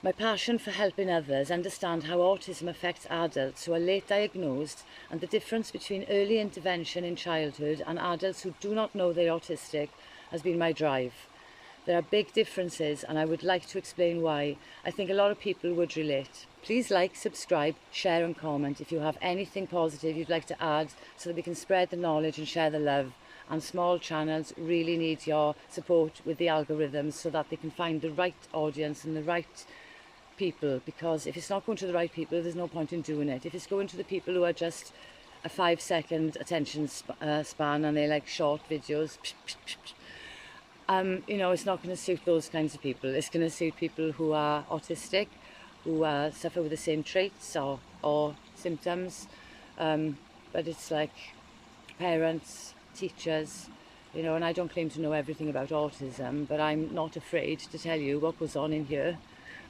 My passion for helping others understand how autism affects adults who are late diagnosed and the difference between early intervention in childhood and adults who do not know they're autistic has been my drive. There are big differences and I would like to explain why. I think a lot of people would relate. Please like, subscribe, share and comment if you have anything positive you'd like to add so that we can spread the knowledge and share the love. And small channels really need your support with the algorithms so that they can find the right audience and the right people, because if it's not going to the right people, there's no point in doing it. If it's going to the people who are just a 5-second attention span and they like short videos, you know, it's not going to suit those kinds of people. It's going to suit people who are autistic, who suffer with the same traits or symptoms, but it's like parents, teachers, you know, and I don't claim to know everything about autism, but I'm not afraid to tell you what goes on in here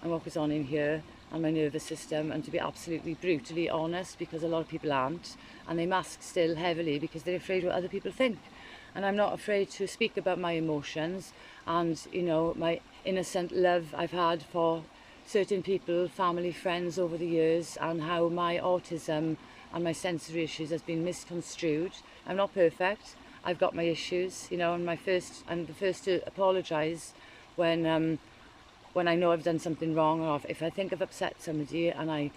and what goes on in here and my nervous system, and to be absolutely brutally honest, because a lot of people aren't, and they mask still heavily because they're afraid what other people think. And I'm not afraid to speak about my emotions and, you know, my innocent love I've had for certain people, family, friends over the years, and how my autism and my sensory issues has been misconstrued. I'm not perfect. I've got my issues, you know, and I'm the first to apologise when I know I've done something wrong, or if I think I've upset somebody, and I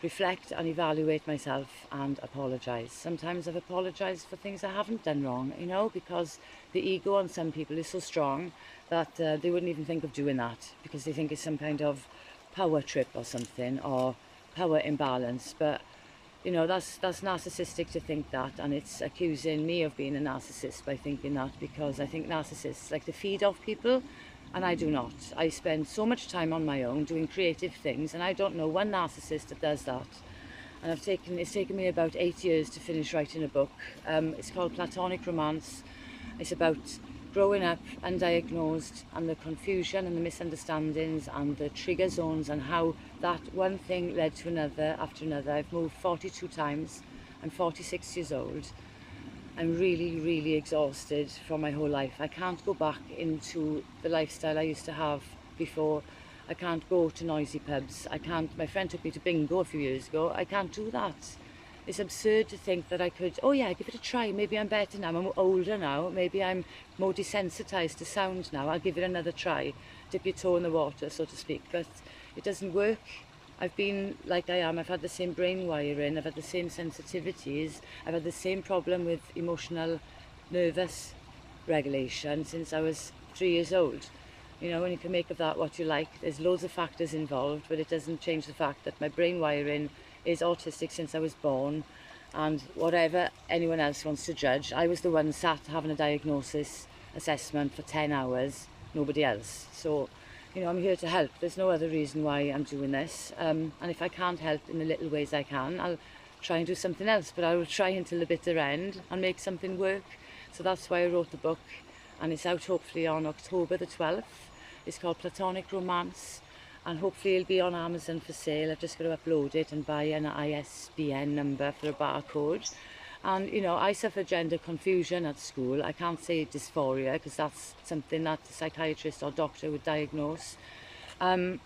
reflect and evaluate myself and apologise. Sometimes I've apologised for things I haven't done wrong, you know, because the ego on some people is so strong that they wouldn't even think of doing that because they think it's some kind of power trip or something, or power imbalance. But you know, that's narcissistic to think that, and it's accusing me of being a narcissist by thinking that, because I think narcissists like to feed off people and I do not. I spend so much time on my own doing creative things, and I don't know one narcissist that does that. And it's taken me about 8 years to finish writing a book. It's called Platonic Romance. It's about growing up undiagnosed and the confusion and the misunderstandings and the trigger zones and how that one thing led to another after another. I've moved 42 times. I'm 46 years old. I'm really, really exhausted from my whole life. I can't go back into the lifestyle I used to have before. I can't go to noisy pubs. My friend took me to bingo a few years ago. I can't do that. It's absurd to think that I could, oh yeah, give it a try. Maybe I'm better now. I'm older now. Maybe I'm more desensitized to sound now. I'll give it another try. Dip your toe in the water, so to speak. But it doesn't work. I've been like I am. I've had the same brain wiring. I've had the same sensitivities. I've had the same problem with emotional, nervous regulation since I was 3 years old. You know, and you can make of that what you like. There's loads of factors involved, but it doesn't change the fact that my brain wiring is autistic since I was born. And whatever anyone else wants to judge, I was the one sat having a diagnosis assessment for 10 hours, nobody else. So, you know, I'm here to help. There's no other reason why I'm doing this. And if I can't help in the little ways I can, I'll try and do something else, but I will try until the bitter end and make something work. So that's why I wrote the book, and it's out hopefully on October the 12th. It's called Platonic Romance, and hopefully it'll be on Amazon for sale. I've just got to upload it and buy an ISBN number for a barcode. And, you know, I suffer gender confusion at school. I can't say dysphoria because that's something that a psychiatrist or doctor would diagnose. You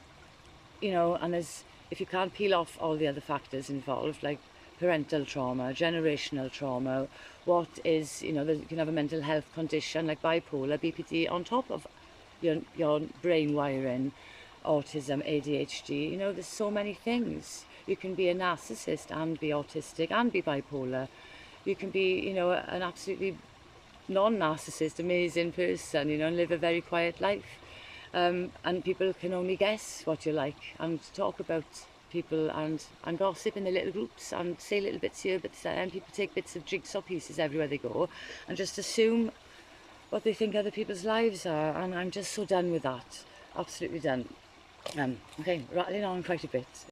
know, and if you can't peel off all the other factors involved, like parental trauma, generational trauma, what is, you know, you can have a mental health condition like bipolar, BPD, on top of your brain wiring, autism, ADHD. You know, there's so many things. You can be a narcissist and be autistic and be bipolar. You can be, you know, an absolutely non-narcissist, amazing person, you know, and live a very quiet life. And people can only guess what you're like and talk about people and gossip in the little groups and say little bits here, bits there, and people take bits of jigsaw pieces everywhere they go and just assume what they think other people's lives are. And I'm just so done with that. Absolutely done. Okay, rattling on quite a bit.